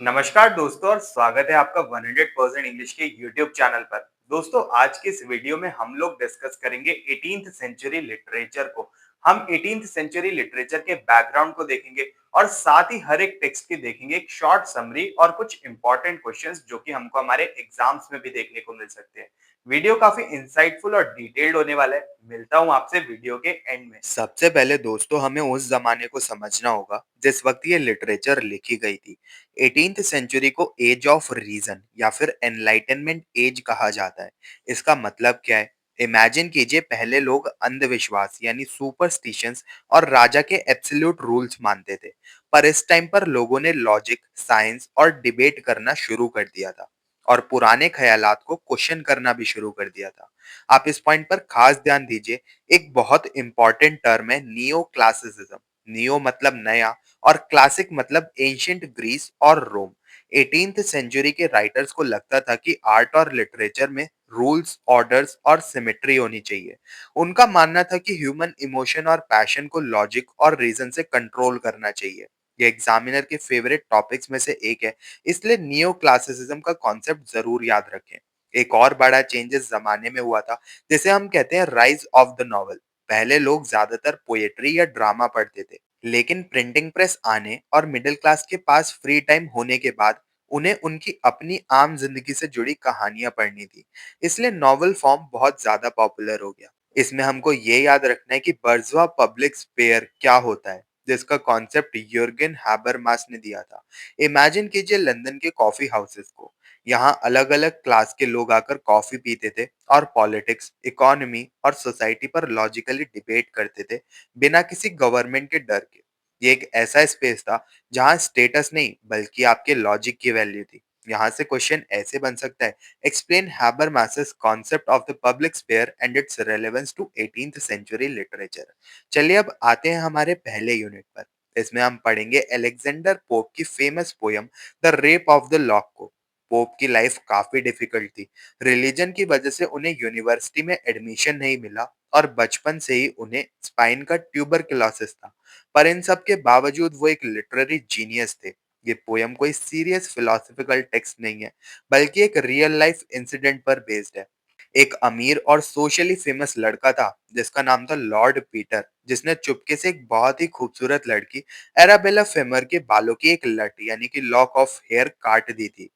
नमस्कार दोस्तों और स्वागत है आपका 100% इंग्लिश के यूट्यूब चैनल पर। दोस्तों आज के इस वीडियो में हम लोग डिस्कस करेंगे 18th सेंचुरी लिटरेचर को। हम 18th सेंचुरी लिटरेचर के बैकग्राउंड को देखेंगे और साथ ही हर एक टेक्स्ट की देखेंगे एक शॉर्ट समरी और कुछ इंपॉर्टेंट क्वेश्चंस जो कि हमको हमारे एग्जाम्स में भी देखने को मिल सकते हैं। वीडियो काफी इंसाइटफुल और डिटेल्ड होने वाला है। मिलता हूँ आपसे वीडियो के एंड में। सबसे पहले दोस्तों हमें उस जमाने को समझना होगा जिस वक्त ये लिटरेचर लिखी गई थी। 18th सेंचुरी को एज ऑफ रीजन या फिर एनलाइटनमेंट एज कहा जाता है। इसका मतलब क्या है? इमेजिन कीजिए, पहले लोग अंधविश्वास यानी सुपरस्टिशंस और राजा के एब्सोल्यूट रूल्स मानते थे, पर इस टाइम पर लोगों ने लॉजिक, साइंस और डिबेट करना शुरू कर दिया था और पुराने ख्यालात को क्वेश्चन करना भी शुरू कर दिया था। आप इस पॉइंट पर खास ध्यान दीजिए। एक बहुत इंपॉर्टेंट टर्म है नियो क्लासिसिज्म। नियो मतलब नया और क्लासिक मतलब एंशियंट ग्रीस और रोम। 18th सेंचुरी के राइटर्स को लगता था कि आर्ट और लिटरेचर में रूल्स, ऑर्डर्स और सिमेट्री होनी चाहिए। उनका मानना था कि ह्यूमन इमोशन और पैशन को लॉजिक और रीजन से कंट्रोल करना चाहिए। ये एग्जामिनर के फेवरेट टॉपिक्स में से एक है, इसलिए नियो क्लासिसिज्म का कॉन्सेप्ट जरूर याद रखें। एक और बड़ा चेंजेस जमाने में हुआ था, जिसे हम कहते हैं राइज ऑफ द नॉवल। पहले लोग ज्यादातर पोएट्री या ड्रामा पढ़ते थे, लेकिन प्रिंटिंग प्रेस आने और मिडिल क्लास के पास फ्री टाइम होने के बाद उन्हें उनकी अपनी आम जिंदगी से जुड़ी कहानियां पढ़नी थी। इसलिए नॉवल फॉर्म बहुत ज्यादा पॉपुलर हो गया। इसमें हमको ये याद रखना है कि बर्जवा पब्लिक स्पेयर क्या होता है, जिसका कॉन्सेप्ट यूर्गेन हैबरमास ने दिया था। इमेजिन कीजिए लंदन के कॉफी हाउसेस को। यहाँ अलग अलग क्लास के लोग आकर कॉफी पीते थे और पॉलिटिक्स, इकोनॉमी और सोसाइटी पर लॉजिकली डिबेट करते थे, बिना किसी गवर्नमेंट के डर के। ये एक ऐसा स्पेस था जहां स्टेटस नहीं बल्कि आपके लॉजिक की वैल्यू थी। यहाँ से क्वेश्चन ऐसे बन सकता है, explain Habermas's concept of the public sphere and its relevance to 18th century literature. चलिए अब आते हैं हमारे पहले यूनिट पर। इसमें हम पढ़ेंगे एलेक्जेंडर पोप की famous poem the rape of the lock को। पोप की लाइफ काफी डिफिकल्ट थी। रिलीजन की वजह से उन्हें यूनिवर्सिटी में एडमिशन नहीं मिला और बचपन से ही उन्हें स्पाइन का ट्यूबरकुलोसिस था। पर इन सब के बावजूद वो एक लिटरेरी जीनियस थे। ये पोयम कोई सीरियस फिलोसॉफिकल टेक्स्ट नहीं है, बल्कि एक रियल लाइफ इंसिडेंट पर बेस्ड है। एक अमीर और सोशली फेमस लड़का था जिसका नाम था लॉर्ड पीटर, जिसने चुपके से एक बहुत ही खूबसूरत लड़की एराबेला फेमर के बालों की एक लट यानी कि लॉक ऑफ हेयर काट दी थी।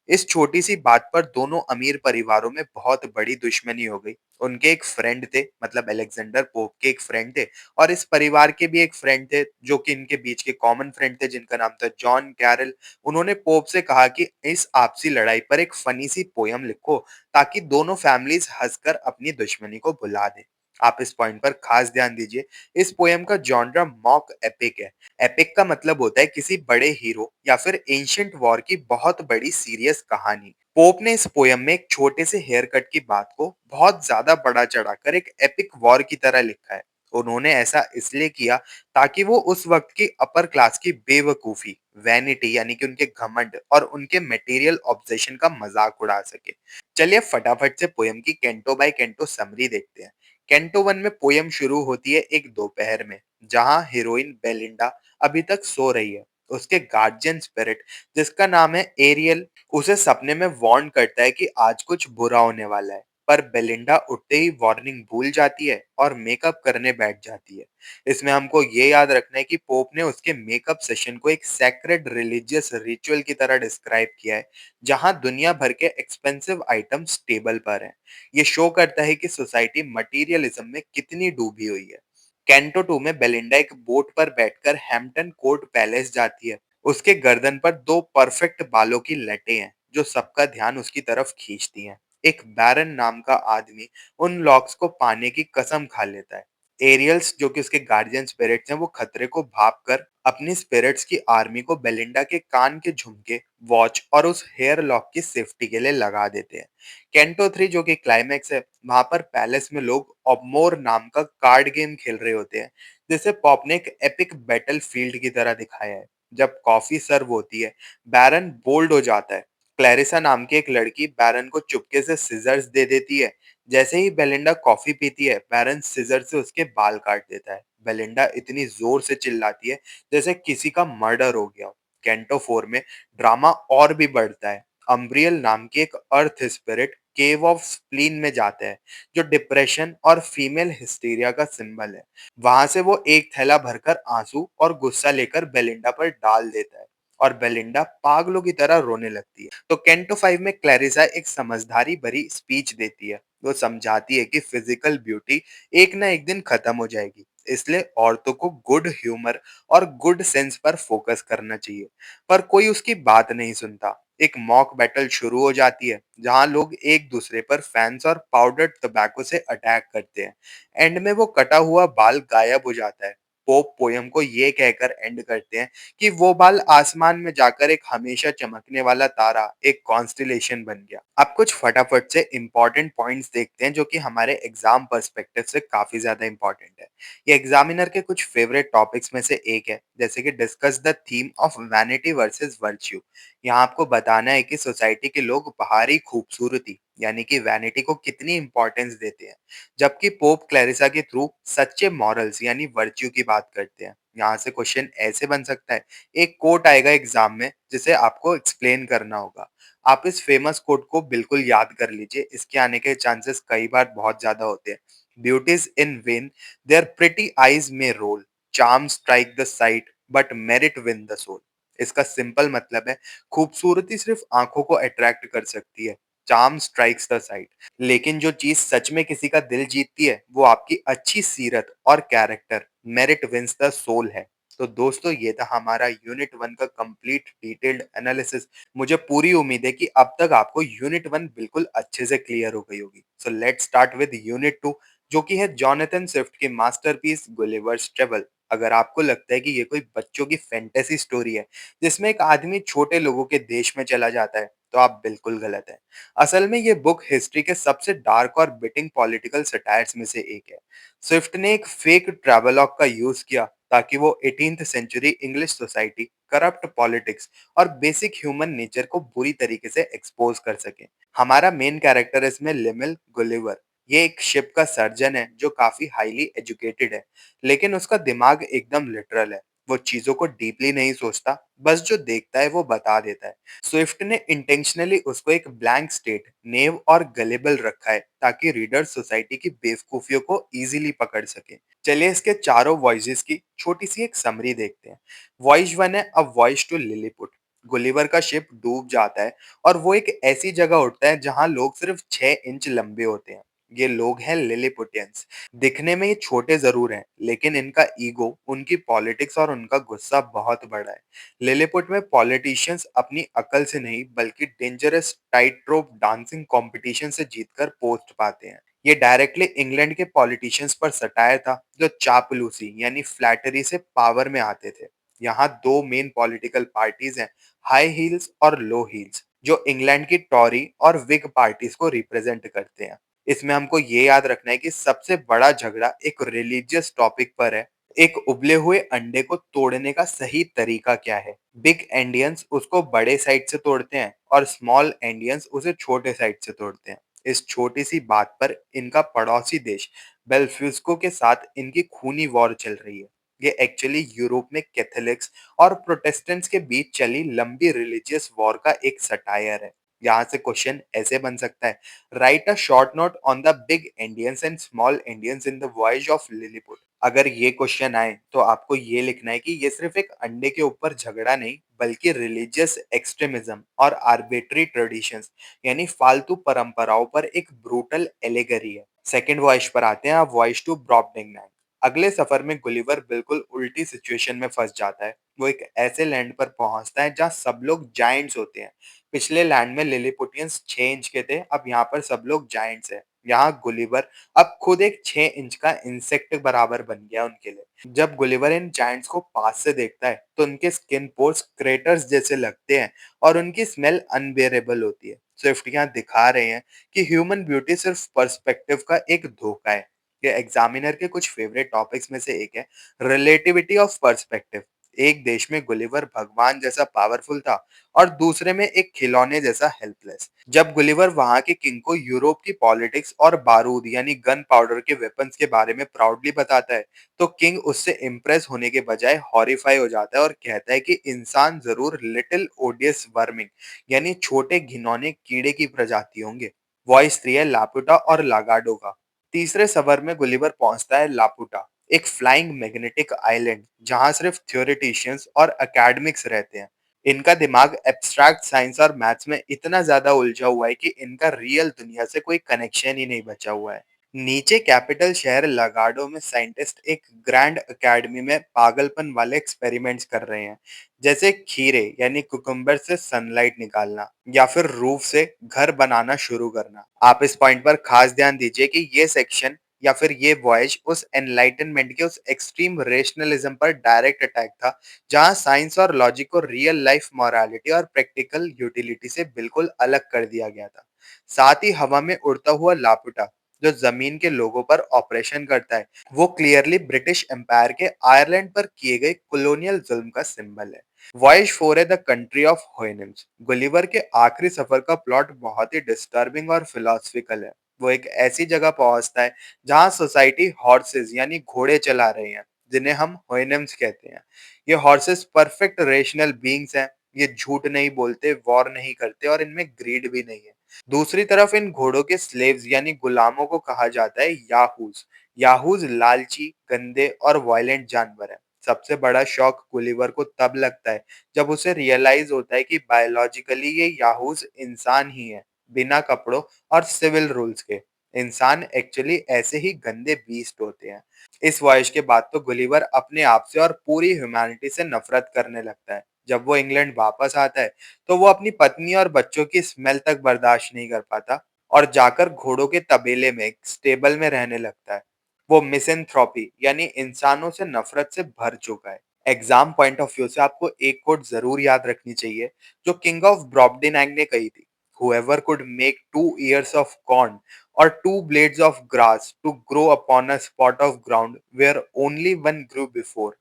इस छोटी सी बात पर दोनों अमीर परिवारों में बहुत बड़ी दुश्मनी हो गई। उनके एक फ्रेंड थे, मतलब अलेक्जेंडर पोप के एक फ्रेंड थे, और इस परिवार के भी एक फ्रेंड थे जो कि इनके बीच के कॉमन फ्रेंड थे, जिनका नाम था जॉन कैरल। उन्होंने पोप से कहा कि इस आपसी लड़ाई पर एक फनी सी पोयम लिखो ताकि दोनों फैमिलीज हंसकर अपनी दुश्मनी को भुला दें। आप इस पॉइंट पर खास ध्यान दीजिए। इस पोयम का जॉनरा मॉक एपिक है। एपिक का मतलब होता है किसी बड़े हीरो या फिर एंशियंट वॉर की बहुत बड़ी सीरियस कहानी। पोप ने इस पोयम में एक छोटे से हेयर कट की बात को बहुत ज्यादा बड़ा चढ़ाकर एक एपिक वॉर की तरह लिखा है। उन्होंने ऐसा इसलिए किया ताकि वो उस वक्त की अपर क्लास की बेवकूफी, वैनिटी यानी कि उनके घमंड और उनके मटेरियल ऑब्सेशन का मजाक उड़ा सके। चलिए फटाफट से पोयम की कैंटो बाय कैंटो समरी देखते हैं। कैंटो वन में पोयम शुरू होती है एक दोपहर में, जहां हीरोइन बेलिंडा अभी तक सो रही है। उसके गार्जियन स्पिरिट, जिसका नाम है एरियल, उसे सपने में वार्न करता है कि आज कुछ बुरा होने वाला है। पर बेलिंडा उठते ही वार्निंग भूल जाती है और मेकअप करने बैठ जाती है। इसमें हमको ये याद रखना है कि पोप ने उसके मेकअप सेशन को एक सैक्रेड रिलीजियस रिचुअल की तरह डिस्क्राइब किया है, जहां दुनिया भर के एक्सपेंसिव आइटम्स टेबल पर हैं। ये शो करता है कि सोसाइटी मटीरियलिज्म में कितनी डूबी हुई है। कैंटो 2 में बेलिंडा एक बोट पर बैठकर हैम्पटन कोर्ट पैलेस जाती है। उसके गर्दन पर दो परफेक्ट बालों की लटें हैं जो सबका ध्यान उसकी तरफ खींचती हैं। एक बैरन नाम का आदमी उन लॉक्स को पाने की कसम खा लेता है। एरियल्स जो कि उसके गार्डियन स्पिरिट्स हैं, वो खतरे को भाप कर अपनी स्पिरिट्स की आर्मी को बेलिंडा के कान के झुमके, वॉच और उस हेयर लॉक की सेफ्टी के लिए लगा देते हैं। कैंटो 3 जो कि क्लाइमैक्स है, वहां पर पैलेस में लोग ऑबमोर नाम का कार्ड गेम खेल रहे होते हैं, जिसे पॉप ने एक एपिक बैटल फील्ड की तरह दिखाया है। जब कॉफी सर्व होती है, बैरन बोल्ड हो जाता है। क्लैरिसा नाम की एक लड़की बैरन को चुपके से सिजर्स दे देती है। जैसे ही बेलिंडा कॉफी पीती है, बैरन सिजर से उसके बाल काट देता है। बेलिंडा इतनी जोर से चिल्लाती है जैसे किसी का मर्डर हो गया हो। कैंटो 4 में ड्रामा और भी बढ़ता है। अम्ब्रियल नाम की एक अर्थ स्पिरिट केव ऑफ स्प्लीन में जाता है, जो डिप्रेशन और फीमेल हिस्टीरिया का सिंबल है। वहां से वो एक थैला भरकर आंसू और गुस्सा लेकर बेलिंडा पर डाल देता है और बेलिंडा पागलों की तरह रोने लगती है। तो कैंटो 5 में क्लैरिसा एक समझदारी भरी स्पीच देती है। वो समझाती है कि फिजिकल ब्यूटी एक ना एक दिन खत्म हो जाएगी, इसलिए औरतों को गुड ह्यूमर और गुड सेंस पर फोकस करना चाहिए। पर कोई उसकी बात नहीं सुनता। एक मॉक बैटल शुरू हो जाती है, जहां लोग एक दूसरे पर फैंस और पाउडर्ड टबैको से अटैक करते हैं। एंड में वो कटा हुआ बाल गायब हो जाता है। पोप पोयम को ये कहकर एंड करते हैं कि वो बाल आसमान में जाकर एक हमेशा चमकने वाला तारा, एक कॉन्स्टिलेशन बन गया। अब कुछ फटाफट से इंपॉर्टेंट पॉइंट्स देखते हैं जो कि हमारे एग्जाम पर्सपेक्टिव से काफी ज्यादा इंपॉर्टेंट है। ये एग्जामिनर के कुछ फेवरेट टॉपिक्स में से एक है, जैसे कि discuss the theme of vanity versus virtue. यहाँ आपको बताना है कि सोसाइटी के लोग बाहरी खूबसूरती यानी कि वैनिटी को कितनी इंपॉर्टेंस देते हैं, जबकि पोप क्लैरिसा के थ्रू सच्चे मॉरल्स यानी वर्च्यू की बात करते हैं। यहाँ से क्वेश्चन ऐसे बन सकता है, एक कोट आएगा एग्जाम में जिसे आपको एक्सप्लेन करना होगा। आप इस फेमस कोट को बिल्कुल याद कर लीजिए, इसके आने के चांसेस कई बार बहुत ज्यादा होते हैं। Beauties in vain their pretty eyes में roll, charm strike the sight but merit win the soul. इसका सिंपल मतलब है, खूबसूरती सिर्फ आंखों को अट्रैक्ट कर सकती है, चार्म स्ट्राइक्स द साइट, लेकिन जो चीज सच में किसी का दिल जीतती है वो आपकी अच्छी सीरत और character, merit wins the soul है। तो दोस्तों, ये था हमारा यूनिट 1 का कंप्लीट डिटेल्ड एनालिसिस। मुझे पूरी उम्मीद है कि अब तक आपको यूनिट 1 बिल्कुल अच्छे से क्लियर हो गई होगी। सो लेट्स स्टार्ट विद यूनिट 2, जो कि है जॉनथन स्विफ्ट की मास्टरपीस गुलिवर्स ट्रेवल। अगर आपको लगता है कि ये कोई बच्चों की फैंटेसी स्टोरी है जिसमें एक आदमी छोटे लोगों के देश में चला जाता है, तो आप बिल्कुल गलत हैं। असल में ये बुक हिस्ट्री के सबसे डार्क और बिटिंग पॉलिटिकल सटायर्स में से एक है। स्विफ्ट ने एक फेक ट्रैवलॉग का यूज किया ताकि वो 18th century English society, corrupt politics और बेसिक ह्यूमन नेचर को बुरी तरीके से एक्सपोज कर सके। हमारा मेन कैरेक्टर इसमें लिमिल गुलिवर। ये एक शिप का सर्जन है जो काफी हाईली एजुकेटेड है, लेकिन उसका दिमाग एकदम लिटरल है। वो चीजों को डीपली नहीं सोचता, बस जो देखता है वो बता देता है। स्विफ्ट ने इंटेंशनली उसको एक ब्लैंक स्टेट, नेव और गलेबल रखा है ताकि रीडर सोसाइटी की बेवकूफियों को इजीली पकड़ सके। चलिए इसके चारों वॉइसेस की छोटी सी एक समरी देखते हैं। वॉइस 1 है a voice to Lilliput. Gulliver का शिप डूब जाता है और वो एक ऐसी जगह उठता है जहां लोग सिर्फ 6 इंच लंबे होते हैं। ये लोग हैं लिलीपुटियंस। दिखने में ये छोटे जरूर हैं, लेकिन इनका ईगो, उनकी पॉलिटिक्स और उनका गुस्सा बहुत बड़ा है। लिलीपुट में पॉलिटिशियंस अपनी अकल से नहीं बल्कि डेंजरस टाइट रोप डांसिंग कंपटीशन से जीतकर पोस्ट पाते हैं। ये डायरेक्टली इंग्लैंड के पॉलिटिशियंस पर सटायर था, जो चापलूसी यानी फ्लैटरी से पावर में आते थे। यहाँ दो मेन पॉलिटिकल पार्टीज हैं, हाई हील्स और लो हील्स, जो इंग्लैंड की टॉरी और विग पार्टीज को रिप्रेजेंट करते हैं। इसमें हमको ये याद रखना है कि सबसे बड़ा झगड़ा एक रिलीजियस टॉपिक पर है। एक उबले हुए अंडे को तोड़ने का सही तरीका क्या है? बिग एंडियंस उसको बड़े साइड से तोड़ते हैं और स्मॉल एंडियंस उसे छोटे साइड से तोड़ते हैं। इस छोटी सी बात पर इनका पड़ोसी देश बेल्फिस्को के साथ इनकी खूनी वॉर चल रही है। ये एक्चुअली यूरोप में कैथोलिक्स और प्रोटेस्टेंट्स के बीच चली लंबी रिलीजियस वॉर का एक सटायर है। यहाँ से क्वेश्चन ऐसे बन सकता है, right a short note on the big Indians and small Indians in the voyage of Lilliput. अगर ये क्वेश्चन आए तो आपको ये लिखना है कि ये सिर्फ एक अंडे के ऊपर झगड़ा नहीं, बल्कि रिलीजियस एक्सट्रीमिज्म और आर्बिट्री ट्रेडिशंस यानी फालतू परंपराओं पर एक ब्रूटल एलेगरी है। सेकंड वॉइस पर आते हैं, आप वॉइस टू ब्रॉबडिंगनाइन। अगले सफर में गुलिवर बिल्कुल उल्टी सिचुएशन में फंस जाता है। वो एक ऐसे लैंड पर पहुंचता है जहां सब लोग जायंट्स होते हैं। पिछले लैंड में लिलीपुटियंस 6 इंच के थे, अब यहाँ पर सब लोग जायंट्स हैं। यहाँ गुलिवर अब खुद एक 6 इंच का इंसेक्ट बराबर बन गया उनके लिए। जब गुलिवर इन जायंट्स को पास से देखता है तो उनके स्किन पोर्स क्रेटर्स जैसे लगते हैं और उनकी स्मेल अनबेरेबल होती है। स्विफ्ट यहाँ दिखा रहे हैं कि ह्यूमन ब्यूटी सिर्फ पर्सपेक्टिव का एक धोखा है। ये एग्जामिनर के कुछ फेवरेट टॉपिक्स में से एक है, रिलेटिविटी ऑफ पर्सपेक्टिव। एक देश में गुलिवर भगवान जैसा पावरफुल था और दूसरे में एक खिलौने जैसा हेल्पलेस। जब गुलिवर वहां के किंग को यूरोप की पॉलिटिक्स और बारूद यानी गन पाउडर के वेपन्स के बारे में प्राउडली बताता है, तो किंग उससे इम्प्रेस होने के बजाय हॉरिफाई हो जाता है और कहता है कि इंसान जरूर लिटिल ओडियस वर्मिंग यानी छोटे घिनौने कीड़े की प्रजाति होंगे। वॉइस 3 है लापुटा और लागाडो का। तीसरे सफर में गुलिवर पहुंचता है लापुटा, एक फ्लाइंग मैग्नेटिक आइलैंड जहां सिर्फ थ्योरेटिशियंस और एकेडमिक्स रहते हैं। इनका दिमाग एब्स्ट्रैक्ट साइंस और मैथ्स में इतना ज्यादा उलझा हुआ है कि इनका रियल दुनिया से कोई कनेक्शन ही नहीं बचा हुआ है। नीचे कैपिटल शहर लगाडो में साइंटिस्ट एक ग्रैंड एकेडमी में पागलपन वाले एक्सपेरिमेंट्स कर रहे हैं, जैसे खीरे यानी कुकुम्बर से सनलाइट निकालना या फिर रूफ से घर बनाना शुरू करना। आप इस पॉइंट पर खास ध्यान दीजिए कि ये सेक्शन या फिर ये वॉयज उस एनलाइटनमेंट के उस एक्सट्रीम रेशनलिज्म पर डायरेक्ट अटैक था, जहां साइंस और लॉजिक को रियल लाइफ मॉरालिटी और प्रैक्टिकल यूटिलिटी से बिल्कुल अलग कर दिया गया था। साथ ही हवा में उड़ता हुआ लापता, जो जमीन के लोगों पर ऑपरेशन करता है, वो क्लियरली ब्रिटिश एम्पायर के आयरलैंड पर किए गए कॉलोनियल जुल्म का सिंबल है। वॉयज 4 है द कंट्री ऑफ होयनिम्स। गुलिवर के आखिरी सफर का प्लॉट बहुत ही डिस्टर्बिंग और फिलोसफिकल है। वो एक ऐसी जगह पहुंचता है जहां सोसाइटी हॉर्सेस यानी घोड़े चला रहे हैं, जिन्हें हम होयनिम्स कहते हैं। ये हॉर्सेस परफेक्ट रेशनल बीइंग्स हैं। ये झूठ नहीं बोलते, वॉर नहीं करते और इनमें ग्रीड भी नहीं है। दूसरी तरफ इन घोड़ों के स्लेव्स यानी गुलामों को कहा जाता है याहूज। याहूज लालची, गंदे और वायलेंट जानवर हैं। सबसे बड़ा शॉक गुलिवर को तब लगता है जब उसे रियलाइज होता है कि बायोलॉजिकली ये याहूज इंसान ही है, बिना कपड़ों और सिविल रूल्स के। इंसान एक्चुअली ऐसे ही गंदे बीस्ट होते हैं। इस वॉयज के बाद तो गुलिवर अपने आप से और पूरी ह्यूमैनिटी से नफरत करने लगता है। जब वो इंग्लैंड वापस आता है, तो वो अपनी पत्नी और बच्चों की स्मेल तक बर्दाश्त नहीं कर पाता और जाकर घोड़ों के तबेले में एक स्टेबल में रहने लगता है। वो मिसेंथ्रोपी यानी इंसानों से नफरत से भर चुका है। एग्जाम पॉइंट ऑफ व्यू से आपको एक कोट जरूर याद रखनी चाहिए, जो किंग ऑफ ब्रॉबडिनैंग ने कही थी। Whoever could make 2 ears of corn or 2 blades of grass to grow upon a spot of ground where only one grew before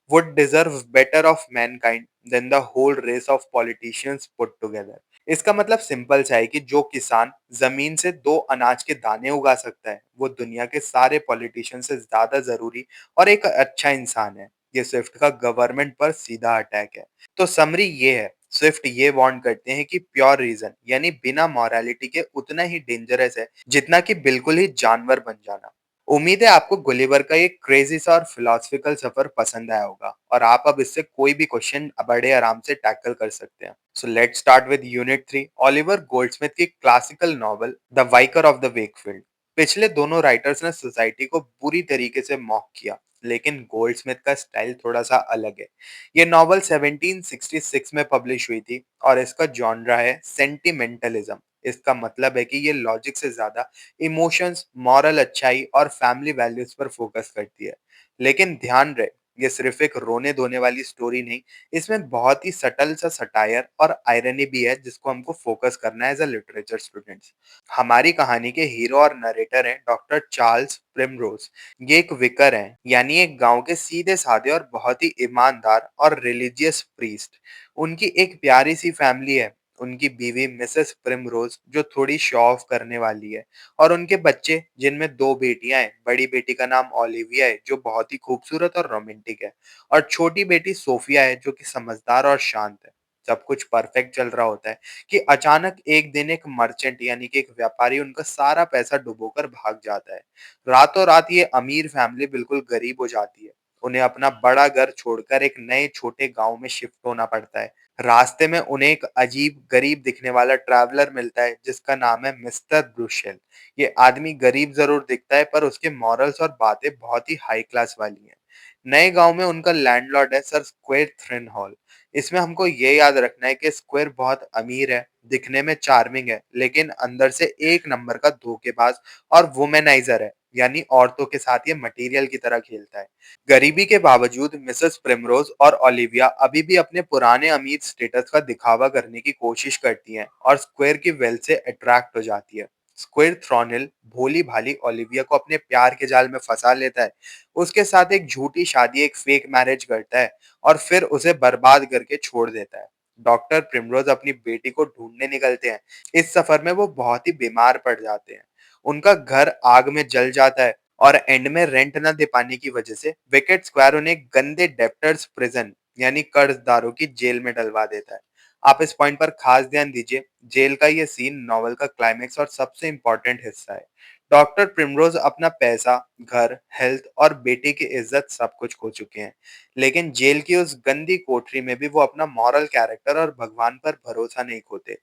would deserve better of mankind than the whole race of politicians put together। इसका मतलब simple सा है कि जो किसान जमीन से 2 अनाज के दाने उगा सकता है, वो दुनिया के सारे पॉलिटिशियन से ज्यादा जरूरी और एक अच्छा इंसान है। ये स्विफ्ट का गवर्नमेंट पर सीधा अटैक है। तो समरी ये है, स्विफ्ट ये वार्न करते हैं कि प्योर रीजन यानी बिना मॉरालिटी के उतना ही डेंजरस है जितना कि बिल्कुल ही जानवर बन जाना। उम्मीद है आपको गुलिवर का ये क्रेजी सा और फिलोसफिकल सफर पसंद आया होगा और आप अब इससे कोई भी क्वेश्चन बड़े आराम से टैकल कर सकते हैं। So let's start with unit 3, Oliver Goldsmith की classical novel the vicar of the Wakefield. पिछले दोनों राइटर्स ने सोसाइटी को बुरी तरीके से मॉक किया, लेकिन गोल्डस्मिथ का स्टाइल थोड़ा सा अलग है। ये नॉवल 1766 में पब्लिश हुई थी और इसका जॉनरा है सेंटिमेंटलिज्म। इसका मतलब है कि ये लॉजिक से ज्यादा इमोशंस, मॉरल अच्छाई और फैमिली वैल्यूज पर फोकस करती है। लेकिन ध्यान रहे, ये सिर्फ एक रोने धोने वाली स्टोरी नहीं, इसमें बहुत ही सटल सा सटायर और आयरनी भी है जिसको हमको फोकस करना है एज अ लिटरेचर स्टूडेंट्स। हमारी कहानी के हीरो और नरेटर हैं डॉक्टर चार्ल्स प्रिमरोज। ये एक विकर हैं, यानी एक गांव के सीधे साधे और बहुत ही ईमानदार और रिलीजियस प्रीस्ट। उनकी एक प्यारी सी फैमिली है। उनकी बीवी मिसेस प्रिमरोज जो थोड़ी शो ऑफ करने वाली है, और उनके बच्चे जिनमें 2 बेटियां हैं। बड़ी बेटी का नाम ओलिविया है जो बहुत ही खूबसूरत और रोमांटिक है, और छोटी बेटी सोफिया है जो कि समझदार और शांत है। सब कुछ परफेक्ट चल रहा होता है कि अचानक एक दिन एक मर्चेंट यानी कि एक व्यापारी उनका सारा पैसा डुबोकर भाग जाता है। रातों रात ये अमीर फैमिली बिल्कुल गरीब हो जाती है। उन्हें अपना बड़ा घर छोड़कर एक नए छोटे गांव में शिफ्ट होना पड़ता है। रास्ते में उन्हें एक अजीब गरीब दिखने वाला ट्रैवलर मिलता है जिसका नाम है मिस्टर ब्रुशेल। ये आदमी गरीब जरूर दिखता है पर उसके मॉरल्स और बातें बहुत ही हाई क्लास वाली हैं। नए गांव में उनका लैंडलॉर्ड है सर स्क्वेयर थ्रिन हॉल। इसमें हमको ये याद रखना है कि स्क्वेयर बहुत अमीर है, दिखने में चार्मिंग है, लेकिन अंदर से एक नंबर का धोखेबाज और वुमेनाइजर है, यानी औरतों के साथ ये मटेरियल की तरह खेलता है। गरीबी के बावजूद मिसेस प्रिमरोज और ओलिविया अभी भी अपने पुराने अमीर स्टेटस का दिखावा करने की कोशिश करती हैं और स्क्वेयर की वेल्थ से अट्रैक्ट हो जाती है। स्क्विड थ्रॉनेल भोली भाली ओलिविया को अपने प्यार के जाल में फंसा लेता है, उसके साथ एक झूठी शादी, एक फेक मैरिज करता है और फिर उसे बर्बाद करके छोड़ देता है। डॉक्टर प्रिमरोज अपनी बेटी को ढूंढने निकलते हैं। इस सफर में वो बहुत ही बीमार पड़ जाते हैं। उनका घर आग में जल जाता है और एंड में रेंट न दे पाने की वजह से विकेट स्क्वायर उन्हें गंदे डेप्टर्स प्रिजन यानी कर्जदारों की जेल में डलवा देता है। आप इस पॉइंट पर खास ध्यान दीजिए। जेल का ये सीन नॉवल का क्लाइमेक्स और सबसे इम्पोर्टेंट हिस्सा है। डॉक्टर प्रिमरोज अपना पैसा, घर, हेल्थ और बेटे की इज्जत सब कुछ खो चुके हैं, लेकिन जेल की उस गंदी कोठरी में भी वो अपना मॉरल कैरेक्टर और भगवान पर भरोसा नहीं खोते।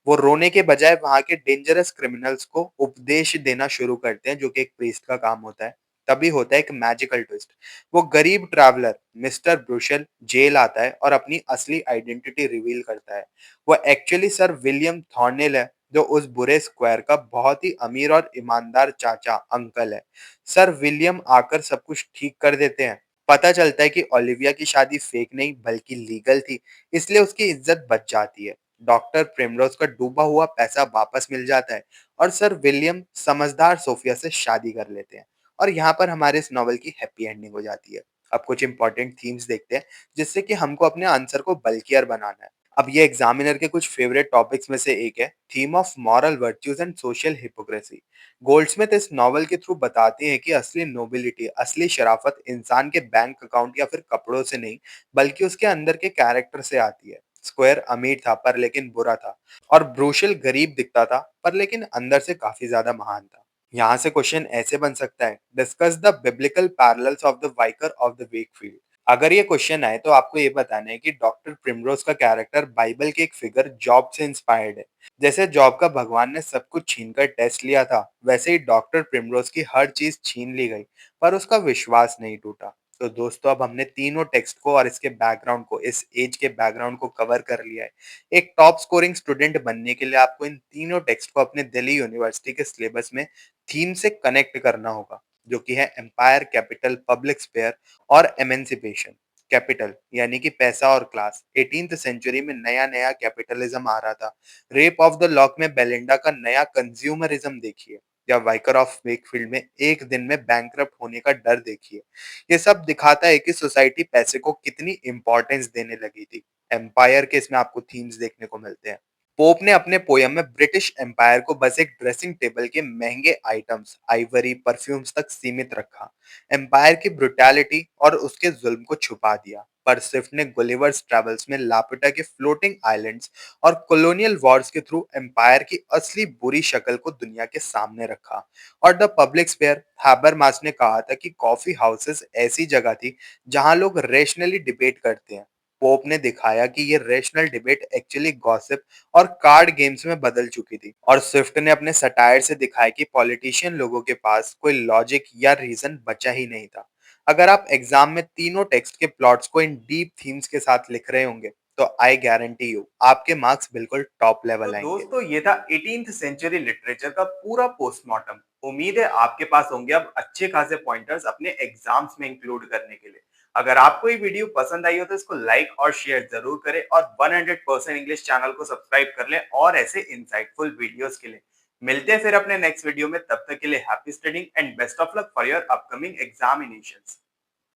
वो रोने के बजाय वहां के डेंजरस क्रिमिनल्स को उपदेश देना शुरू करते हैं, जो कि एक प्रीस्ट का काम होता है। तभी होता है एक मैजिकल ट्विस्ट। वो गरीब ट्रैवलर मिस्टर ब्रुशल जेल आता है और अपनी असली आइडेंटिटी रिवील करता है। वो एक्चुअली सर विलियम थॉर्नेल है, जो उस बुरे स्क्वायर का बहुत ही अमीर और ईमानदार चाचा अंकल है। सर विलियम आकर सब कुछ ठीक कर देते हैं। पता चलता है कि ओलिविया की शादी फेक नहीं बल्कि लीगल थी, इसलिए उसकी इज्जत बच जाती है। डॉक्टर प्रिमरोज का डूबा हुआ पैसा वापस मिल जाता है और सर विलियम समझदार सोफिया से शादी कर लेते हैं। और यहाँ पर हमारे इस नॉवल की हैप्पी एंडिंग हो जाती है। अब कुछ इंपॉर्टेंट थीम्स देखते हैं, जिससे कि हमको अपने आंसर को बल्कियर बनाना है। अब ये एग्जामिनर के कुछ फेवरेट टॉपिक्स में से एक है, theme of moral virtues and social hypocrisy. Goldsmith इस नॉवल के थ्रू बताते हैं कि असली नोबिलिटी, असली शराफत इंसान के बैंक अकाउंट या फिर कपड़ों से नहीं, बल्कि उसके अंदर के कैरेक्टर से आती है। स्क्वायर अमीर था पर लेकिन बुरा था, और ब्रूशल गरीब दिखता था पर लेकिन अंदर से काफी ज्यादा महान था। यहाँ से क्वेश्चन ऐसे बन सकता है, discuss the biblical parallels of the vicar of the Wakefield. अगर ये क्वेश्चन आए तो आपको ये बताना है कि डॉक्टर प्रिमरोज का कैरेक्टर बाइबल के एक फिगर जॉब से इंस्पायर्ड है। जैसे जॉब का भगवान ने सब कुछ छीनकर टेस्ट लिया था, वैसे ही डॉक्टर प्रिमरोज की हर चीज छीन ली गई, पर उसका विश्वास नहीं टूटा। तो दोस्तों, अब हमने तीनों टेक्स्ट को और इसके बैकग्राउंड को, इस एज के बैकग्राउंड को कवर कर लिया है। एक टॉप स्कोरिंग स्टूडेंट बनने के लिए आपको इन तीनों टेक्स्ट को अपने दिल्ली यूनिवर्सिटी के सिलेबस में थीम से कनेक्ट करना होगा, जो कि है एम्पायर, कैपिटल, पब्लिक स्पेयर और एमेंसिपेशन। कैपिटल यानी कि पैसा और क्लास। 18th सेंचुरी में नया नया कैपिटलिज्म आ रहा था। रेप ऑफ द लॉक में बेलिंडा का नया कंज्यूमरिज्म देखिए, या वाइकर ऑफ वेकफील्ड में एक दिन में बैंकरप्ट होने का डर देखिए। ये सब दिखाता है कि सोसाइटी पैसे को कितनी इंपॉर्टेंस देने लगी थी। एम्पायर के इसमें आपको थीम्स देखने को मिलते हैं। पोप ने अपने पोयम में ब्रिटिश एम्पायर को बस एक ड्रेसिंग टेबल के महंगे आइटम्स, आइवरी, परफ्यूम्स तक सीमित रखा। एम्पायर की ब्रुटैलिटी और उसके जुल्म को छुपा दिया। पर स्विफ्ट ने गुलिवर्स ट्रैवल्स में लापता के फ्लोटिंग आइलैंड्स और कॉलोनियल वॉर्स के थ्रू एम्पायर की असली बुरी शक्ल को दुनिया के सामने रखा। और द पब्लिक स्पेयर, हैबरमास ने कहा था कि कॉफी हाउसेस ऐसी जगह थी जहां लोग रेशनली डिबेट करते हैं। पोप ने दिखाया कि ये रेशनल डिबेट एक्चुअली गॉसिप और कार्ड गेम्स में बदल चुकी थी। और स्विफ्ट ने अपने सटायर से दिखाया कि पॉलिटिशियन लोगों के पास कोई लॉजिक या रीजन बचा ही नहीं था। अगर आप एग्जाम में तीनों टेक्स्ट के प्लॉट्स को इन डीप थीम्स के साथ लिख रहे होंगे, तो आई गारंटी यू आपके मार्क्स बिल्कुल टॉप लेवल आएंगे। दोस्तों, ये था 18th सेंचुरी लिटरेचर का पूरा पोस्टमार्टम। उम्मीद है आपके पास होंगे अब अच्छे खासे पॉइंटर्स अपने एग्जाम्स में इंक्लूड करने के लिए। अगर आपको ये वीडियो पसंद आई हो तो इसको लाइक और शेयर जरूर करें, और 100% इंग्लिश चैनल को सब्सक्राइब कर लें और ऐसे इंसाइटफुल वीडियोस के लिए। मिलते हैं फिर अपने नेक्स्ट वीडियो में। तब तक के लिए happy studying and best of luck for your upcoming examinations.